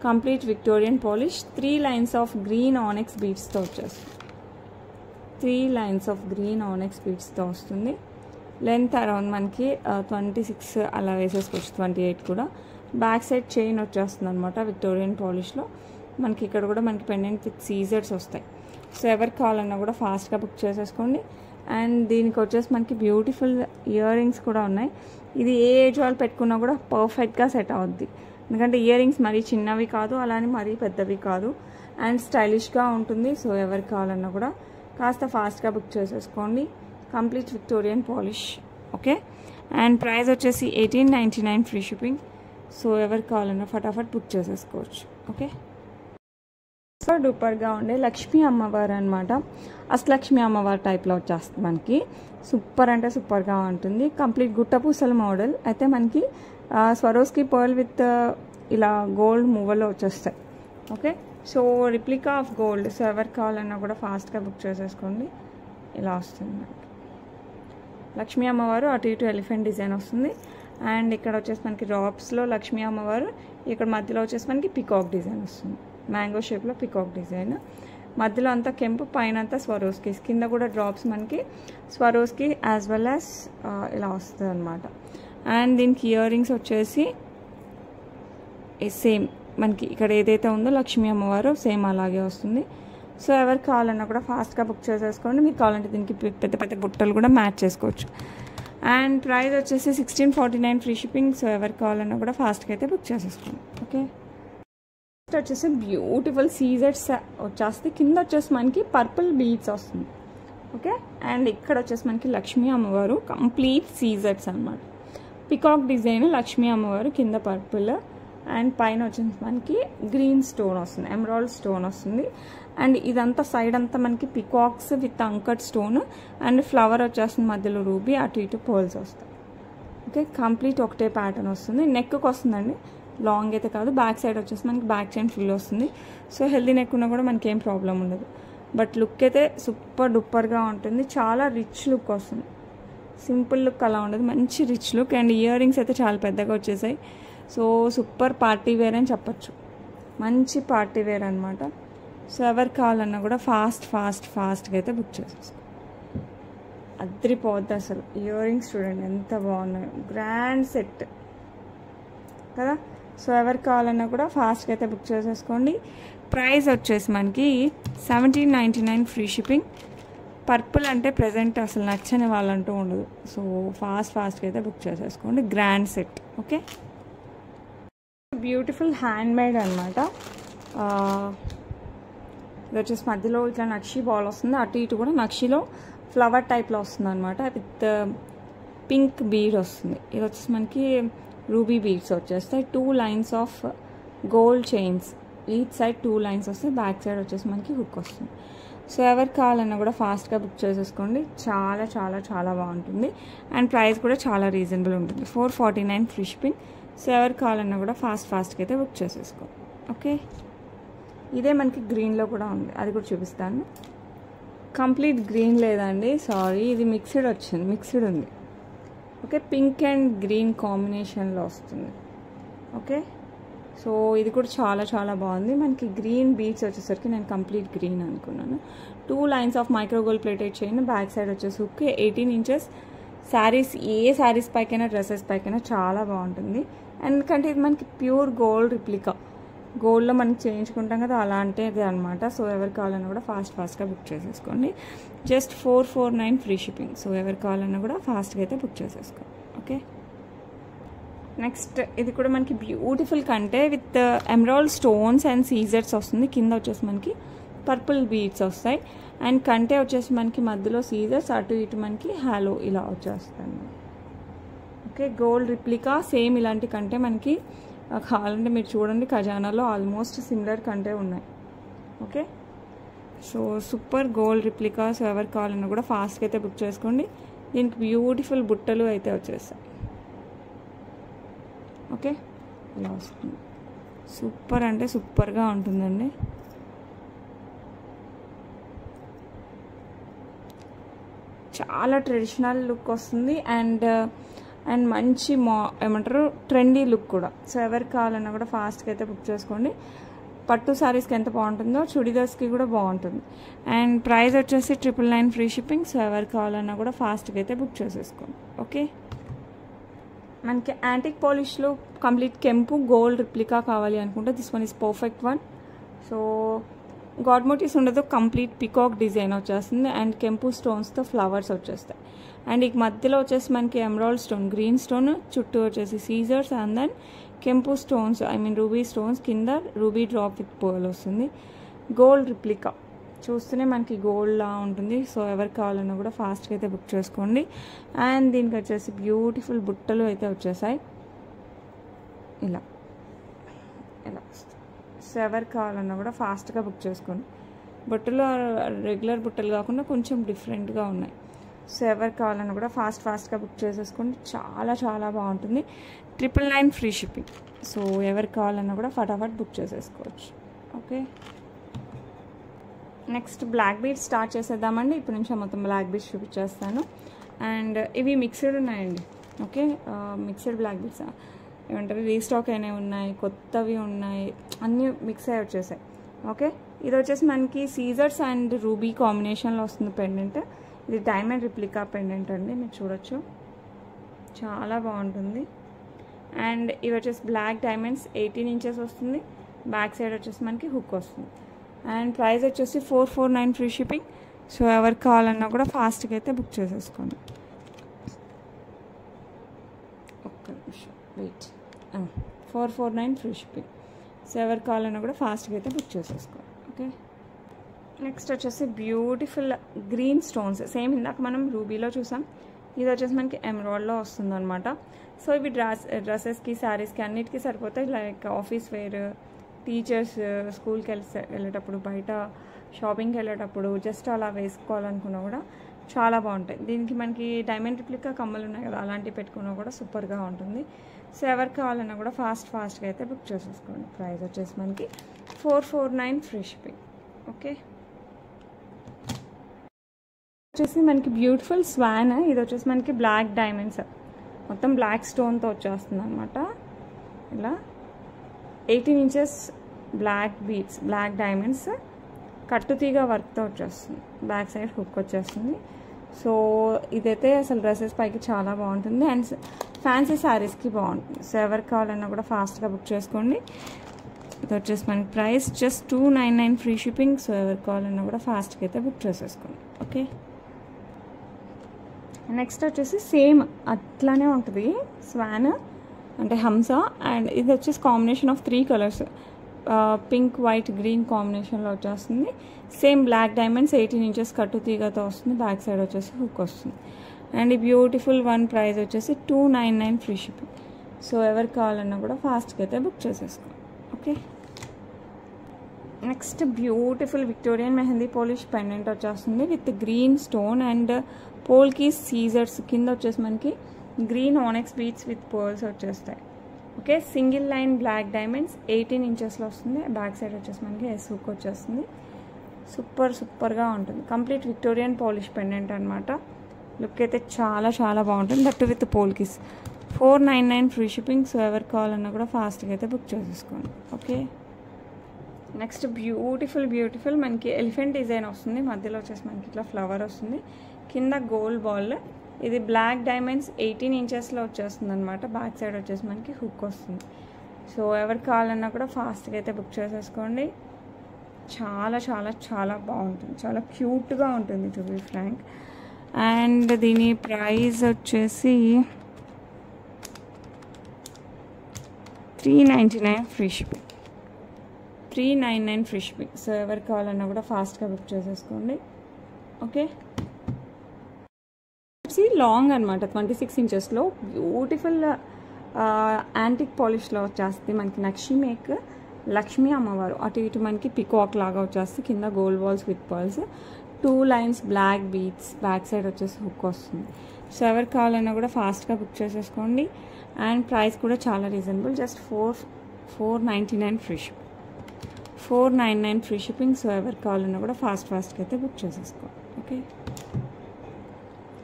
Complete Victorian polish. 3 lines of green onyx బీడ్స్తో వచ్చేస్తుంది. 3 లైన్స్ ఆఫ్ గ్రీన్ ఆనెక్స్ బీడ్స్తో వస్తుంది. లెంత్ అరౌండ్ మనకి 26 అలా వేసేసుకోవచ్చు, 28 కూడా. బ్యాక్ సైడ్ చైన్ వచ్చేస్తుంది అనమాట విక్టోరియన్ పాలిష్లో. మనకి ఇక్కడ కూడా మనకి పెండెంట్ విత్ సీజర్స్ వస్తాయి. సో ఎవరికి కావాలన్నా కూడా ఫాస్ట్గా బుక్ చేసేసుకోండి. అండ్ దీనికి వచ్చేసి మనకి బ్యూటిఫుల్ ఇయర్ రింగ్స్ కూడా ఉన్నాయి. ఇది ఏ ఏజ్ వాళ్ళు పెట్టుకున్నా కూడా పర్ఫెక్ట్గా సెట్ అవుద్ది, ఎందుకంటే ఇయర్ రింగ్స్ మరీ చిన్నవి కాదు, అలానే మరీ పెద్దవి కాదు, అండ్ స్టైలిష్గా ఉంటుంది. సో ఎవరికి కావాలన్నా కూడా కాస్త ఫాస్ట్గా బుక్ చేసేసుకోండి. Complete Victorian polish. Okay, and price వచ్చేసి 1899 ఫ్రీ షిప్పింగ్. సో ఎవరికి కావాలన్నా ఫటాఫట్ బుక్ చేసేసుకోవచ్చు. ఓకే, సూపర్ డూపర్గా ఉండే లక్ష్మీ అమ్మవారు అనమాట. అష్టలక్ష్మి అమ్మవారి టైప్లో వచ్చేస్తుంది మనకి. సూపర్ అంటే సూపర్గా ఉంటుంది. కంప్లీట్ గుట్టపూసల మోడల్ అయితే మనకి స్వరోస్కి పర్ల్ విత్ ఇలా గోల్డ్ మూవల్లో వచ్చేస్తాయి. Okay, so replica of gold. So ఎవరికి కావాలన్నా కూడా ఫాస్ట్గా బుక్ చేసేసుకోండి. ఇలా వస్తుంది మనకి లక్ష్మీ అమ్మవారు, అటు ఇటు ఎలిఫెంట్ డిజైన్ వస్తుంది. అండ్ ఇక్కడ వచ్చేసి మనకి డ్రాప్స్లో లక్ష్మీ అమ్మవారు, ఇక్కడ మధ్యలో వచ్చేసి మనకి పికాక్ డిజైన్ వస్తుంది, మ్యాంగో షేప్లో పికాక్ డిజైన్. మధ్యలో అంతా కెంపు, పైన అంతా స్వరోస్కి, కింద కూడా డ్రాప్స్ మనకి స్వరోస్కి యాజ్ వెల్ యాజ్ ఇలా వస్తుంది అనమాట. అండ్ దీనికి ఇయర్ రింగ్స్ వచ్చేసి సేమ్ మనకి ఇక్కడ ఏదైతే ఉందో లక్ష్మీ అమ్మవారు సేమ్ అలాగే వస్తుంది. సో ఎవరికి కావాలన్నా కూడా ఫాస్ట్గా బుక్ చేసేసుకోండి. మీకు కావాలంటే దీనికి పెద్ద పెద్ద బుట్టలు కూడా మ్యాచ్ చేసుకోవచ్చు. అండ్ ప్రైస్ వచ్చేసి 1649 ఫ్రీ షిప్పింగ్. సో ఎవరికి కావాలన్నా కూడా ఫాస్ట్గా అయితే బుక్ చేసేసుకోండి. ఓకే, నెక్స్ట్ వచ్చేసి బ్యూటిఫుల్ సీజెట్స్ వచ్చేస్తే కింద వచ్చేసి మనకి పర్పుల్ బీడ్స్ వస్తుంది. ఓకే, అండ్ ఇక్కడ వచ్చేసి మనకి లక్ష్మీ అమ్మవారు కంప్లీట్ సీజెట్స్ అనమాట. పికాక్ డిజైన్ లక్ష్మీ అమ్మవారు, కింద పర్పుల్, అండ్ పైన వచ్చేసి మనకి గ్రీన్ స్టోన్ వస్తుంది, ఎమరాల్డ్ స్టోన్ వస్తుంది. అండ్ ఇదంతా సైడ్ అంతా మనకి peacocks with uncut stone, and flower వచ్చేస్తుంది మధ్యలో రూబీ, అటు ఇటు పర్ల్స్ వస్తాయి. ఓకే, కంప్లీట్ ఒకటే ప్యాటర్న్ వస్తుంది. నెక్కి వస్తుందండి, లాంగ్ అయితే కాదు. బ్యాక్ సైడ్ వచ్చేసి మనకి బ్యాక్ చైన్ ఫుల్ వస్తుంది. సో హెల్దీ నెక్ ఉన్నా కూడా మనకి ఏం ప్రాబ్లం ఉండదు. బట్ లుక్ అయితే సూపర్ డూపర్గా ఉంటుంది, చాలా రిచ్ లుక్ వస్తుంది. సింపుల్ లుక్ అలా ఉండదు, మంచి rich look. And ear rings అయితే చాలా పెద్దగా వచ్చేసాయి. సో సూపర్ పార్టీ వేర్ అని చెప్పచ్చు, మంచి పార్టీ వేర్ అనమాట. సో ఎవరికి కావాలన్నా కూడా ఫాస్ట్గా అయితే బుక్ చేసేసుకో. అద్రిపోద్ది అసలు. ఇయర్ రింగ్స్ చూడండి ఎంత బాగున్నాయో, గ్రాండ్ సెట్ కదా. సో ఎవరికి కావాలన్నా కూడా ఫాస్ట్గా అయితే బుక్ చేసేసుకోండి. ప్రైస్ వచ్చేసి మనకి 1799 ఫ్రీ షిప్పింగ్. పర్పుల్ అంటే ప్రజెంట్ అసలు నచ్చని వాళ్ళంటూ ఉండదు. సో ఫాస్ట్గా అయితే బుక్ చేసేసుకోండి. Grand set. Okay, beautiful hand made అనమాట. ఇది వచ్చేసి మధ్యలో ఇట్లా నక్షి బాల్ వస్తుంది, అటు ఇటు కూడా నక్షిలో ఫ్లవర్ టైప్లో వస్తుంది అనమాట, విత్ పింక్ బీడ్ వస్తుంది. ఇది వచ్చేసి మనకి రూబీ బీడ్స్ వచ్చేస్తాయి. 2 lines of gold chains, each side 2 lines వస్తాయి. బ్యాక్ సైడ్ వచ్చేసి మనకి హుక్ వస్తుంది. సో ఎవరికి కావాలన్నా కూడా ఫాస్ట్గా బుక్ చేసేసుకోండి. చాలా చాలా చాలా బాగుంటుంది. అండ్ ప్రైస్ కూడా చాలా రీజనబుల్ ఉంటుంది, 449 ఫ్రీ షిప్పింగ్. సో ఎవరికి కావాలన్నా కూడా ఫాస్ట్గా అయితే బుక్ చేసేసుకోండి. ఓకే, ఇదే మనకి గ్రీన్లో కూడా ఉంది, అది కూడా చూపిస్తాను. కంప్లీట్ గ్రీన్ లేదండి, సారీ, ఇది మిక్స్డ్ ఉంది. ఓకే, పింక్ అండ్ గ్రీన్ కాంబినేషన్లో వస్తుంది. ఓకే, సో ఇది కూడా చాలా చాలా బాగుంది. మనకి గ్రీన్ బీడ్స్ వచ్చేసరికి నేను కంప్లీట్ గ్రీన్ అనుకున్నాను. 2 lines of micro gold plated chain, back side వచ్చేసి హుక్. 18 ఇంచెస్. శారీస్, ఏ శారీస్ పైకైనా డ్రెస్సెస్ పైకైనా చాలా బాగుంటుంది. ఎందుకంటే ఇది మనకి ప్యూర్ గోల్డ్ రిప్లికా, గోల్డ్లో మనకి చేయించుకుంటాం కదా, అలాంటిది అనమాట. సో ఎవరికి కావాలన్నా కూడా ఫాస్ట్గా బుక్ చేసేసుకోండి. Just 449 free shipping. సో ఎవరికి కావాలన్నా కూడా ఫాస్ట్గా అయితే బుక్ చేసేసుకోండి. ఓకే, నెక్స్ట్ ఇది కూడా మనకి బ్యూటిఫుల్ కంటే విత్ ఎమరాల్డ్ స్టోన్స్ అండ్ సీజర్స్ వస్తుంది. కింద వచ్చేసి మనకి పర్పుల్ బీడ్స్ వస్తాయి. అండ్ కంటే వచ్చేసి మనకి మధ్యలో సీజర్స్, అటు ఇటు మనకి హ్యాలో ఇలా వచ్చేస్తాయి. ఓకే, గోల్డ్ రిప్లికా సేమ్ ఇలాంటి కంటే మనకి కావాలంటే మీరు చూడండి ఖజానాలో ఆల్మోస్ట్ సిమిలర్ కంటే ఉన్నాయి. Okay, so super gold replica. So ఎవరు కావాలన్నా కూడా ఫాస్ట్గా అయితే బుక్ చేసుకోండి. దీనికి బ్యూటిఫుల్ బుట్టలు అయితే వచ్చేస్తాయి. ఓకే, ఇలా వస్తుంది. సూపర్ అంటే సూపర్గా ఉంటుందండి. చాలా ట్రెడిషనల్ లుక్ వస్తుంది అండ్ మంచి ఏమంటారు ట్రెండీ లుక్ కూడా. సో ఎవరికి కావాలన్నా కూడా ఫాస్ట్గా అయితే బుక్ చేసుకోండి. పట్టు శారీస్కి ఎంత బాగుంటుందో చుడిదార్స్కి కూడా బాగుంటుంది. అండ్ ప్రైస్ వచ్చేసి 999 ఫ్రీ షిప్పింగ్. సో ఎవరికి కావాలన్నా కూడా ఫాస్ట్గా అయితే బుక్ చేసేసుకోండి. ఓకే, మనకి యాంటిక్ పాలిష్లో కంప్లీట్ కెంపు గోల్డ్ రిప్లికా కావాలి అనుకుంటే this one is perfect one. So god motifs ఉండదు, కంప్లీట్ పికాక్ డిజైన్ వచ్చేస్తుంది అండ్ కెంపు స్టోన్స్తో ఫ్లవర్స్ వచ్చేస్తాయి. అండ్ ఈ మధ్యలో వచ్చేసి మనకి ఎమరాల్డ్ స్టోన్, గ్రీన్ స్టోన్, చుట్టూ వచ్చేసి సీజర్స్ అండ్ దెన్ కెంపు stones, I mean ruby stones, కింద రూబీ డ్రాప్ విత్ పర్ల్ వస్తుంది. గోల్డ్ రిప్లికా చూస్తూనే మనకి గోల్డ్లా ఉంటుంది. సో ఎవరికి కావాలన్నా కూడా ఫాస్ట్గా అయితే బుక్ చేసుకోండి. అండ్ దీనికి వచ్చేసి బ్యూటిఫుల్ బుట్టలు అయితే వచ్చేసాయి ఇలా ఇలా. సో ఎవరికి కావాలన్నా కూడా ఫాస్ట్గా బుక్ చేసుకోండి. బుట్టలు రెగ్యులర్ బుట్టలు కాకుండా కొంచెం డిఫరెంట్గా ఉన్నాయి. సో ఎవరికి కావాలన్నా కూడా ఫాస్ట్గా బుక్ చేసేసుకోండి. చాలా చాలా బాగుంటుంది. 999 ఫ్రీ షిప్పింగ్. సో ఎవరికి కావాలన్నా కూడా ఫటాఫట్ బుక్ చేసేసుకోవచ్చు. Okay, next black beads start చేసేద్దామండి. ఇప్పుడు నుంచి మొత్తం బ్లాక్ బీడ్స్ చూపించేస్తాను. అండ్ ఇవి మిక్స్డ్ ఉన్నాయండి. ఓకే, మిక్స్డ్ బ్లాక్ బీడ్స్ ఏమంటారు, రీస్టాక్ అయినవి ఉన్నాయి, కొత్తవి ఉన్నాయి, అన్నీ మిక్స్ అయ్యి వచ్చేసాయి. ఓకే, ఇది వచ్చేసి మనకి సీజర్స్ అండ్ రూబీ కాంబినేషన్లో వస్తుంది పెండెంట్. ఇది డైమండ్ రిప్లికా పెండెంట్ అండి, మీరు చూడొచ్చు, చాలా బాగుంటుంది. అండ్ ఇవి వచ్చేసి బ్లాక్ డైమండ్స్ 18 ఇంచెస్ వస్తుంది. బ్యాక్ సైడ్ వచ్చేసి మనకి హుక్ వస్తుంది. అండ్ ప్రైస్ వచ్చేసి 449 ఫ్రీ షిప్పింగ్. సో ఎవరికి కావాలన్నా కూడా ఫాస్ట్గా అయితే బుక్ చేసేసుకోండి. ఒక్క నిమిషం వెయిట్. 449 free shipping. సో ఎవరికి కావాలన్నా కూడా ఫాస్ట్గా అయితే బుక్ చేసేసుకోండి. ఓకే, నెక్స్ట్ వచ్చేసి బ్యూటిఫుల్ గ్రీన్ స్టోన్స్. సేమ్ ఇందాక మనం రూబీలో చూసాం, ఇది వచ్చేసి మనకి ఎమరాల్డ్లో వస్తుంది అనమాట. సో ఇవి డ్రెస్సెస్కి, శారీస్కి అన్నిటికీ సరిపోతాయి. లైక్ ఆఫీస్ వేర్, టీచర్స్ స్కూల్కి వెళ్ళేటప్పుడు, బయట షాపింగ్కి వెళ్ళేటప్పుడు జస్ట్ అలా వేసుకోవాలనుకున్నా కూడా చాలా బాగుంటాయి. దీనికి మనకి డైమండ్ రిప్లికా కమ్మలు ఉన్నాయి కదా, అలాంటివి పెట్టుకున్నా కూడా సూపర్గా ఉంటుంది. సో ఎవరికి కావాలన్నా కూడా ఫాస్ట్గా అయితే బుక్ చేసేసుకోండి. ప్రైస్ వచ్చేసి మనకి 449 ఫ్రీ షిప్పింగ్. ఓకే, వచ్చేసి మనకి బ్యూటిఫుల్ స్వాన్. ఇది వచ్చేసి మనకి బ్లాక్ డైమండ్స్, మొత్తం బ్లాక్ స్టోన్తో వచ్చేస్తుంది అనమాట. ఇలా 18 inches black beads, black diamonds, కట్టుతీగ వర్క్తో వచ్చేస్తుంది. బ్యాక్ సైడ్ హుక్ వచ్చేస్తుంది. సో ఇదైతే అసలు డ్రెస్సెస్ పైకి చాలా బాగుంటుంది అండ్ ఫ్యాన్సీ శారీస్కి బాగుంటుంది. సో ఎవరికి కావాలన్నా కూడా ఫాస్ట్గా బుక్ చేసుకోండి. ఇది వచ్చేసి మనకి price just 299 free shipping. So ఎవరికి కావాలన్నా కూడా ఫాస్ట్గా అయితే బుక్ చేసేసుకోండి. ఓకే, నెక్స్ట్ వచ్చేసి సేమ్ అట్లానే ఉంటుంది స్వాన్ అంటే హంస. అండ్ ఇది వచ్చేసి combination of 3 colours, pink, white, green కాంబినేషన్లో వచ్చేస్తుంది. సేమ్ బ్లాక్ డైమండ్స్ 18 ఇంచెస్ కట్టు తీగతో వస్తుంది. బ్యాక్ సైడ్ వచ్చేసి హుక్ వస్తుంది. అండ్ ఈ బ్యూటిఫుల్ వన్ ప్రైస్ వచ్చేసి 299 ఫ్రీ షిప్పింగ్. సో ఎవరికి కావాలన్నా కూడా ఫాస్ట్గా అయితే బుక్ చేసేసుకోండి. Okay, next beautiful Victorian mehndi polish pendant వచ్చేస్తుంది with green stone and polki సీజర్స్. కింద వచ్చేసి మనకి green onyx beads with pearls వచ్చేస్తాయి. Okay, single line black diamonds 18 ఇంచెస్లో వస్తుంది. బ్యాక్ సైడ్ వచ్చేసి మనకి ఎస్ హుక్ వచ్చేస్తుంది. సూపర్గా ఉంటుంది. కంప్లీట్ విక్టోరియన్ పాలిష్ పెండెంట్ అనమాట. లుక్ అయితే చాలా చాలా బాగుంటుంది. That with polkis. 499 free shipping. So ఎవరికి కావాలన్నా కూడా ఫాస్ట్గా అయితే బుక్ చేసేసుకోండి. ఓకే, నెక్స్ట్ బ్యూటిఫుల్ మనకి ఎలిఫెంట్ డిజైన్ వస్తుంది. మధ్యలో వచ్చేసి మనకి ఇట్లా ఫ్లవర్ వస్తుంది. కింద గోల్డ్ బాల్. ఇది బ్లాక్ డైమండ్స్ 18 ఇంచెస్లో వచ్చేస్తుంది అనమాట. బ్యాక్ సైడ్ వచ్చేసి మనకి హుక్ వస్తుంది. సో ఎవరికి కావాలన్నా కూడా ఫాస్ట్గా అయితే బుక్ చేసేసుకోండి. చాలా చాలా చాలా బాగుంటుంది, చాలా క్యూట్గా ఉంటుంది టు బి ఫ్రాంక్. అండ్ దీని ప్రైస్ వచ్చేసి 399 free shipping. 399 free shipping. So ఎవరికి కావాలన్నా కూడా ఫాస్ట్గా బుక్ చేసేసుకోండి. ఓకే, లాంగ్ అనమాట 26 ఇంచెస్లో బ్యూటిఫుల్ యాంటిక్ పాలిష్లో వచ్చేస్తుంది. మనకి నక్షి మేక్ లక్ష్మీ అమ్మవారు అటు ఇటు మనకి పికాక్ లాగా వచ్చేస్తుంది. కింద gold balls with pearls, 2 lines black beads, back side వచ్చేసి హుక్ వస్తుంది. సో ఎవరికి కావాలన్నా కూడా ఫాస్ట్గా బుక్ చేసేసుకోండి. అండ్ ప్రైస్ కూడా చాలా reasonable, just 499 free shipping. 499 free shipping. So ఎవరికి కావాలన్నా కూడా ఫాస్ట్గా అయితే బుక్ చేసేసుకోండి. ఓకే,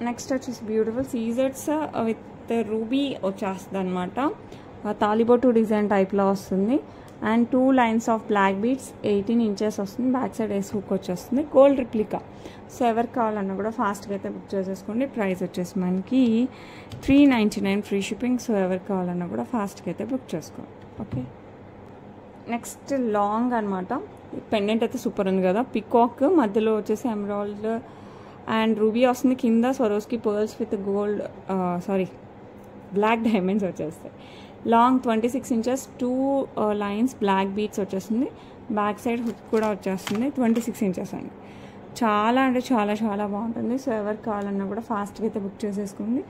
నెక్స్ట్ వచ్చేసి బ్యూటిఫుల్ సీజర్స్ విత్ రూబీ వచ్చేస్తుంది అనమాట. తాలిబోటు డిజైన్ టైప్లో వస్తుంది. And 2 lines of black beads, 18 inches వస్తుంది. బ్యాక్ సైడ్ వేసి హుక్ వచ్చేస్తుంది, గోల్డ్ రిప్లికా. సో ఎవరికి కావాలన్నా కూడా ఫాస్ట్గా అయితే బుక్ చేసేసుకోండి. ప్రైస్ వచ్చేసి మనకి 399 ఫ్రీ షిప్పింగ్. సో ఎవరికి కావాలన్నా కూడా ఫాస్ట్గా అయితే బుక్ చేసుకోండి. ఓకే, నెక్స్ట్ లాంగ్ అనమాట. పెండెంట్ అయితే సూపర్ ఉంది కదా, పికాక్ మధ్యలో వచ్చేసి ఎమరాల్డ్ అండ్ రూబీ వస్తుంది. కింద Swarovski pearls with gold black diamonds వచ్చేస్తాయి. Long 26 inches, 2 lines black beads వచ్చేస్తుంది. బ్యాక్ సైడ్ హుక్ కూడా వచ్చేస్తుంది. 26 ఇంచెస్ అండి. చాలా అంటే చాలా చాలా బాగుంటుంది. సో ఎవరికి కావాలన్నా కూడా ఫాస్ట్గా అయితే బుక్ చేసేసుకోండి.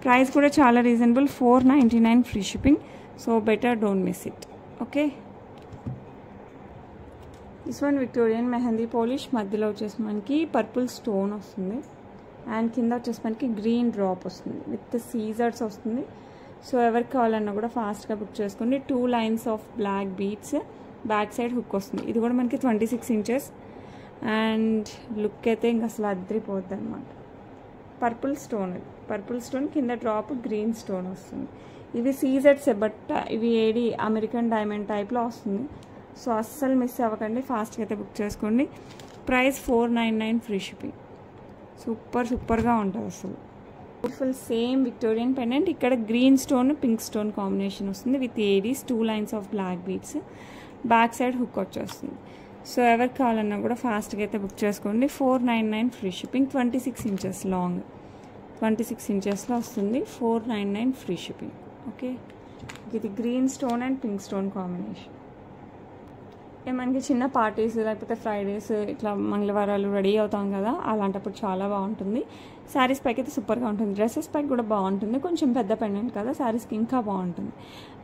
ప్రైస్ కూడా చాలా reasonable, 499 free shipping. So better don't miss it. Okay, this one Victorian mehndi polish. మధ్యలో వచ్చేసి మనకి పర్పుల్ స్టోన్ వస్తుంది. అండ్ కింద వచ్చేసి మనకి గ్రీన్ డ్రాప్ వస్తుంది విత్ సీజర్స్ వస్తుంది. సో ఎవరికి కావాలన్నా కూడా ఫాస్ట్గా బుక్ చేసుకోండి. 2 lines of black beads, back side hook వస్తుంది. ఇది కూడా మనకి 26 ఇంచెస్. అండ్ లుక్ అయితే ఇంకా అసలు అద్దరిపోద్ది అనమాట. పర్పుల్ స్టోన్ కింద డ్రాప్ గ్రీన్ స్టోన్ వస్తుంది. ఇవి సీజర్స్, బట్ ఇవి ఏడి అమెరికన్ డైమండ్ టైప్లో వస్తుంది. సో అస్సలు మిస్ అవ్వకండి, ఫాస్ట్గా అయితే బుక్ చేసుకోండి. Price 499 free shipping. సూపర్గా ఉంటుంది అసలు. Beautiful same Victorian pendant. ఇక్కడ green stone pink stone combination వస్తుంది with ADs, 2 lines of black beads, back side hook వచ్చేస్తుంది. సో ఎవరికి కావాలన్నా కూడా ఫాస్ట్గా అయితే బుక్ చేసుకోండి. 499 ఫ్రీ షిప్పింగ్. 26 ఇంచెస్ లాంగ్, 26 ఇంచెస్లో వస్తుంది. 499 ఫ్రీ షిప్పింగ్. ఓకే, ఇది green stone and pink stone combination. మనకి చిన్న పార్టీస్ లేకపోతే ఫ్రైడేస్ ఇట్లా మంగళవారాలు రెడీ అవుతాం కదా, అలాంటప్పుడు చాలా బాగుంటుంది. శారీస్ పైకి అయితే సూపర్గా ఉంటుంది. డ్రెస్సెస్ పైకి కూడా బాగుంటుంది. కొంచెం పెద్ద పెండెంట్ కదా, శారీస్కి ఇంకా బాగుంటుంది.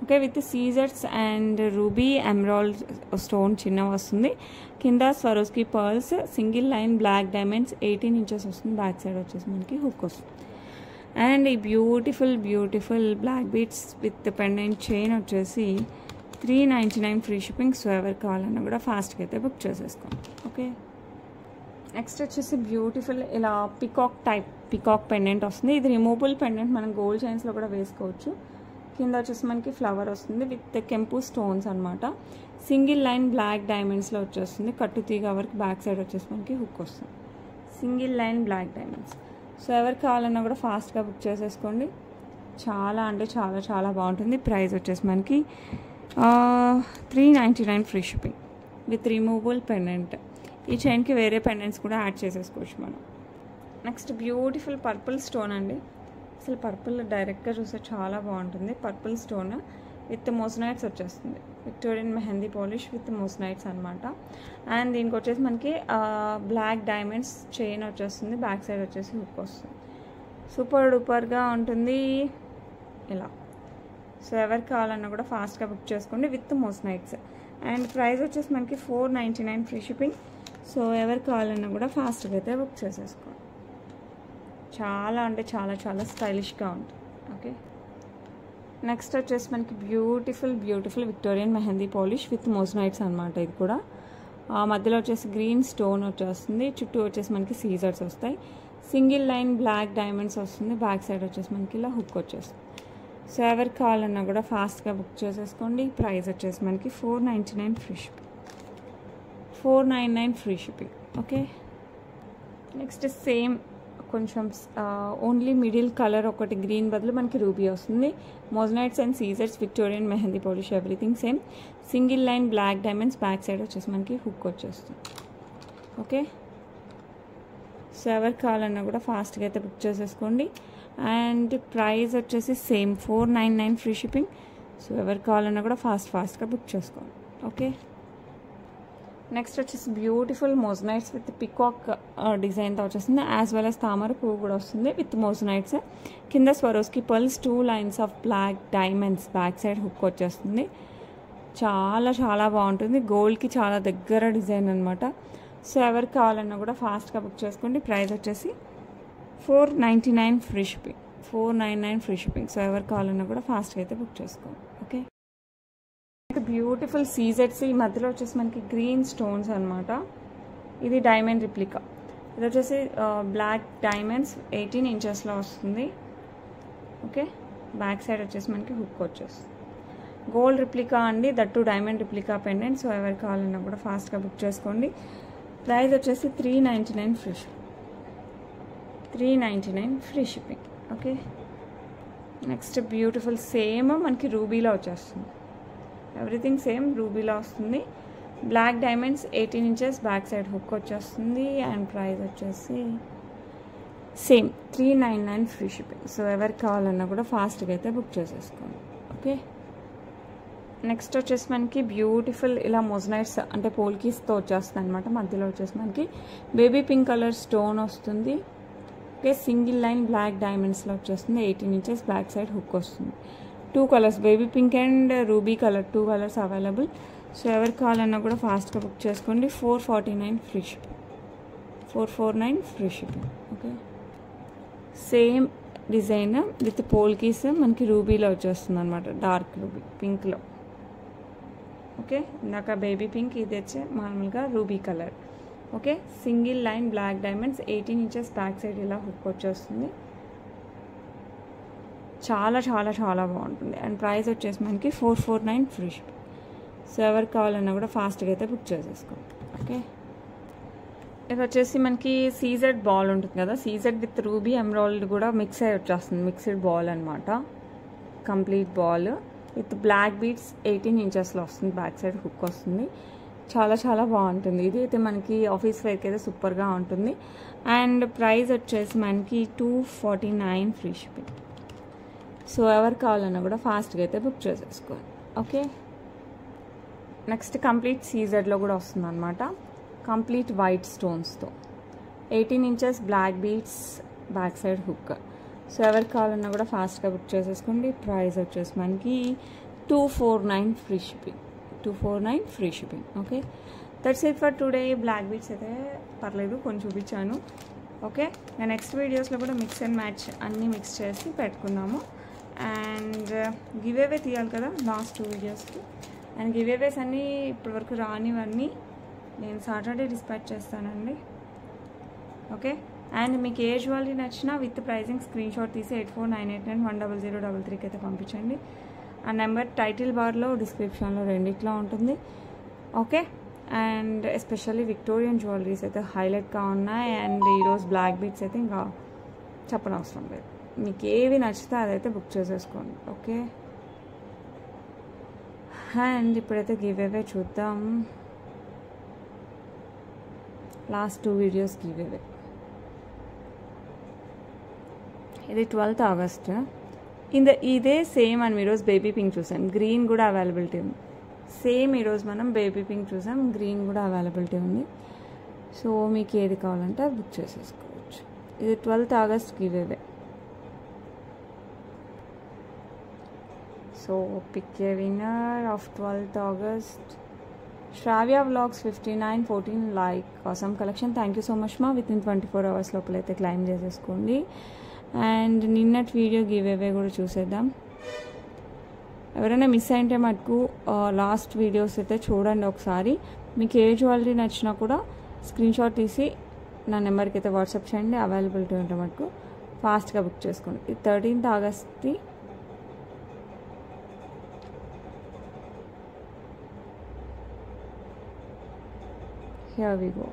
ఓకే, విత్ సీజర్స్ అండ్ రూబీ ఎమరాల్డ్ స్టోన్ చిన్న వస్తుంది. కింద Swarovski pearls, single line black diamonds, 18 inches వస్తుంది. బ్యాక్ సైడ్ వచ్చేసి మనకి హుక్ వస్తుంది. అండ్ ఈ beautiful black beads with pendant chain వచ్చేసి 399 ఫ్రీ షిప్పింగ్. సో ఎవరికి కావాలన్నా కూడా ఫాస్ట్గా అయితే బుక్ చేసేసుకోండి. ఓకే, నెక్స్ట్ వచ్చేసి బ్యూటిఫుల్ ఇలా పికాక్ పెండెంట్ వస్తుంది. ఇది రిమూవబుల్ పెండెంట్, మనం గోల్డ్ చైన్స్లో కూడా వేసుకోవచ్చు. కింద వచ్చేసి మనకి ఫ్లవర్ వస్తుంది విత్ కెంపు స్టోన్స్ అనమాట. సింగిల్ లైన్ బ్లాక్ డైమండ్స్లో వచ్చేస్తుంది. కట్టు తీగ వరకు బ్యాక్ సైడ్ వచ్చేసి మనకి హుక్ వస్తుంది. Single line black diamonds. So ఎవరికి కావాలన్నా కూడా ఫాస్ట్గా బుక్ చేసేసుకోండి. చాలా అంటే చాలా చాలా బాగుంటుంది. ప్రైస్ వచ్చేసి మనకి 399 free shipping with removable pendant. ఈ చైన్కి వేరే పెండెంట్స్ కూడా యాడ్ చేసేసుకోవచ్చు మనం. నెక్స్ట్ బ్యూటిఫుల్ పర్పుల్ స్టోన్ అండి. అసలు పర్పుల్ డైరెక్ట్గా చూస్తే చాలా బాగుంటుంది. పర్పుల్ స్టోన్ విత్ మోసనైట్స్ వచ్చేస్తుంది. Victorian mehndi polish with moissanites అనమాట. అండ్ దీనికి వచ్చేసి మనకి బ్లాక్ డైమండ్స్ చైన్ వచ్చేస్తుంది. బ్యాక్ సైడ్ వచ్చేసి హుక్ వస్తుంది. సూపర్ డూపర్గా ఉంటుంది ఇలా. సో ఎవరికి కావాలన్నా కూడా ఫాస్ట్గా బుక్ చేసుకోండి విత్ మోసనైట్స్. అండ్ ప్రైస్ వచ్చేసి మనకి 499 ఫ్రీ షిప్పింగ్. సో ఎవరికి కావాలన్నా కూడా ఫాస్ట్గా అయితే బుక్ చేసేసుకోండి. చాలా అంటే చాలా చాలా స్టైలిష్గా ఉంటుంది. ఓకే, నెక్స్ట్ వచ్చేసి మనకి beautiful Victorian mehndi polish with moissanites అనమాట. ఇది కూడా మధ్యలో వచ్చేసి గ్రీన్ స్టోన్ వచ్చేస్తుంది. చుట్టూ వచ్చేసి మనకి సీజర్స్ వస్తాయి. సింగిల్ లైన్ బ్లాక్ డైమండ్స్ వస్తుంది. బ్యాక్ సైడ్ వచ్చేసి మనకి ఇలా హుక్ వచ్చేస్తుంది. సో ఎవరికి కావాలన్నా కూడా ఫాస్ట్గా బుక్ చేసేసుకోండి. ప్రైస్ వచ్చేసి మనకి 499 free shipping. 499 free shipping. Okay, next same కొంచెం ఓన్లీ మిడిల్ కలర్ ఒకటి గ్రీన్ బదులు మనకి రూబీ వస్తుంది. మోజనైట్స్ అండ్ సీజర్స్, Victorian mehndi polish, everything same. Single line black diamonds, back side వచ్చేసి మనకి హుక్ వచ్చేస్తుంది. ఓకే, సో ఎవరికి కావాలన్నా కూడా ఫాస్ట్గా అయితే బుక్ చేసేసుకోండి. అండ్ ప్రైస్ వచ్చేసి సేమ్ 499 ఫ్రీ షిప్పింగ్. సో ఎవరికి కావాలన్నా కూడా ఫాస్ట్గా బుక్ చేసుకోండి. ఓకే, నెక్స్ట్ వచ్చేసి బ్యూటిఫుల్ మోజనైట్స్ విత్ పికాక్ డిజైన్తో వచ్చేస్తుంది, యాజ్ వెల్ as తామర పువ్వు కూడా వస్తుంది విత్ మోజనైట్స్. కింద Swarovski pearls, 2 lines of black diamonds, back side hook వచ్చేస్తుంది. చాలా చాలా బాగుంటుంది, గోల్డ్కి చాలా దగ్గర డిజైన్ అనమాట. సో ఎవరికి కావాలన్నా కూడా ఫాస్ట్గా బుక్ చేసుకోండి. ప్రైస్ వచ్చేసి $499 free shipping, $499 free shipping. So ఎవరికి కావాలన్నా కూడా ఫాస్ట్గా అయితే బుక్ చేసుకోండి. ఓకే, బ్యూటిఫుల్ సీజెట్స్. ఈ మధ్యలో వచ్చేసి మనకి గ్రీన్ స్టోన్స్ అనమాట. ఇది డైమండ్ రిప్లికా. ఇది వచ్చేసి బ్లాక్ డైమండ్స్ 18 inchesలో వస్తుంది. ఓకే, బ్యాక్ సైడ్ వచ్చేసి మనకి హుక్ వచ్చేస్తుంది. గోల్డ్ రిప్లికా అండి, that diamond replica pendant. So ఎవరికి కావాలన్నా కూడా ఫాస్ట్గా బుక్ చేసుకోండి. ప్రైస్ వచ్చేసి $399 free shipping, $399 free shipping. Okay, next beautiful same మనకి రూబీలో వచ్చేస్తుంది. ఎవ్రీథింగ్ సేమ్ రూబీలో వస్తుంది. Black diamonds 18 inches, back side hook వచ్చేస్తుంది. అండ్ ప్రైస్ వచ్చేసి సేమ్ $399 ఫ్రీ షిప్పింగ్. సో ఎవరికి కావాలన్నా కూడా ఫాస్ట్గా అయితే బుక్ చేసేసుకోండి. ఓకే, నెక్స్ట్ వచ్చేసి మనకి బ్యూటిఫుల్ ఇలా మొజనైట్స్ అంటే పోల్కీస్తో వచ్చేస్తుంది అనమాట. మధ్యలో వచ్చేసి మనకి బేబీ పింక్ కలర్ స్టోన్ వస్తుంది. ఓకే, సింగిల్ లైన్ బ్లాక్ డైమండ్స్లో వచ్చేస్తుంది. 18 inches, బ్యాక్ సైడ్ హుక్ వస్తుంది. 2 colors, baby pink and ruby colour, 2 colors available. So ఎవరికి కావాలన్నా కూడా ఫాస్ట్గా బుక్ చేసుకోండి. $449 free shipping, $449 free shipping. Okay, same design with polkis మనకి రూబీలో వచ్చేస్తుంది అనమాట, డార్క్ రూబీ పింక్లో. ఓకే, ఇందాక బేబీ పింక్, ఇది వచ్చే మామూలుగా ruby colour. Okay, single line black diamonds 18 inches, back side ఇలా హుక్ వచ్చేస్తుంది. చాలా చాలా చాలా బాగుంటుంది. అండ్ ప్రైస్ వచ్చేసి మనకి $449 ఫ్రీ షిప్పింగ్. సో ఎవరికి కావాలన్నా కూడా ఫాస్ట్గా అయితే బుక్ చేసేసుకోండి. ఓకే, ఇది వచ్చేసి మనకి సీజెడ్ బాల్ ఉంటుంది కదా, సీజెడ్ విత్ రూబీ ఎమరాల్డ్ కూడా మిక్స్ అయ్యి వచ్చేస్తుంది. మిక్స్డ్ బాల్ అనమాట, complete ball with black beads 18 inchesలో వస్తుంది. బ్యాక్ సైడ్ హుక్ వస్తుంది. చాలా చాలా బాగుంటుంది. ఇది అయితే మనకి ఆఫీస్ వేర్కి అయితే సూపర్గా ఉంటుంది. అండ్ ప్రైస్ వచ్చేసి మనకి $249 ఫ్రీ షిప్పింగ్. సో ఎవరికి కావాలన్నా కూడా ఫాస్ట్గా అయితే బుక్ చేసేసుకోండి. ఓకే, నెక్స్ట్ కంప్లీట్ సీజెడ్లో కూడా వస్తుంది అనమాట, కంప్లీట్ వైట్ స్టోన్స్తో 18 inches, black beads, back side hook. So ఎవరికి కావాలన్నా కూడా ఫాస్ట్గా బుక్ చేసేసుకోండి. ప్రైస్ వచ్చేసి మనకి $249 free shipping, $249 free shipping. Okay, that's it for today. Black beads అయితే పర్లేదు కొన్ని చూపించాను. ఓకే, నేను నెక్స్ట్ వీడియోస్లో కూడా మిక్స్ అండ్ మ్యాచ్ అన్నీ మిక్స్ చేసి పెట్టుకున్నాము. అండ్ గివ్ అవే తీయాలి కదా లాస్ట్ 2 వీడియోస్కి. అండ్ గివ్ అవేస్ అన్నీ ఇప్పటివరకు రానివన్నీ నేను సాటర్డే డిస్పాచ్ చేస్తానండి. ఓకే, అండ్ మీకు ఏ జ్యువెలరీ నచ్చినా విత్ ప్రైజింగ్ స్క్రీన్ షాట్ తీసి 8498910033కి అయితే పంపించండి. ఆ నెంబర్ టైటిల్ బార్లో, డిస్క్రిప్షన్లో రెండిట్లో ఉంటుంది. Okay, and especially Victorian jewelleries అయితే హైలైట్గా ఉన్నాయి. అండ్ ఈరోజు బ్లాక్ బీడ్స్ అయితే ఇంకా చెప్పనవసరం లేదు. మీకు ఏవి నచ్చితే అదైతే బుక్ చేసేసుకోండి. ఓకే, అండ్ ఇప్పుడైతే గివ్ అవే చూద్దాం. Last 2 videos give away. ఇది 12th August. ఇదే సేమ్ అని ఈరోజు బేబీ పింక్ చూసాం, గ్రీన్ కూడా అవైలబిలిటీ ఉంది. సేమ్ ఈరోజు మనం బేబీ పింక్ చూసాం, గ్రీన్ కూడా అవైలబిలిటీ ఉంది. సో మీకు ఏది కావాలంటే అది బుక్ చేసేసుకోవచ్చు. ఇది 12th August give away. So pick a winner of 12th August. Shravya vlogs 5914 like awesome collection. Thank you so much మా. విత్ ఇన్ 24 hours లోపలైతే క్లైమ్ చేసేసుకోండి. అండ్ నిన్నటి వీడియో గివ్ అవే కూడా చూసేద్దాం. ఎవరైనా మిస్ అయింటే మటుకు లాస్ట్ వీడియోస్ అయితే చూడండి ఒకసారి. మీకు ఏ జ్యువెలరీ నచ్చినా కూడా స్క్రీన్ షాట్ తీసి నా నెంబర్కి అయితే వాట్సాప్ చేయండి. అవైలబిలిటీ ఉంటే మటుకు ఫాస్ట్గా బుక్ చేసుకోండి. ఇది 13th Augustది. Here we go.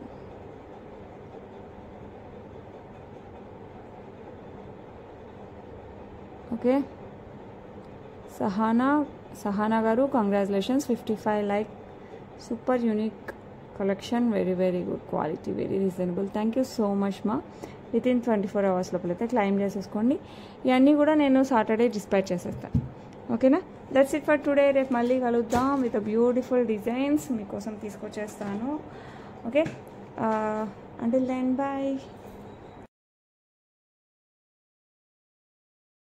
Okay, Sahana గారు congratulations, 55 like. Super unique collection, very very good quality, very reasonable. Thank you so much మా. విత్ ఇన్ 24 hours లోపలైతే క్లైమ్ చేసేసుకోండి. ఇవన్నీ కూడా నేను సాటర్డే డిస్పాచ్ చేసేస్తాను. ఓకేనా, దట్స్ ఇట్ ఫర్ టుడే. రేపు మళ్ళీ కలుద్దాం విత్ బ్యూటిఫుల్ డిజైన్స్ మీకోసం తీసుకొచ్చేస్తాను. Okay, until then bye.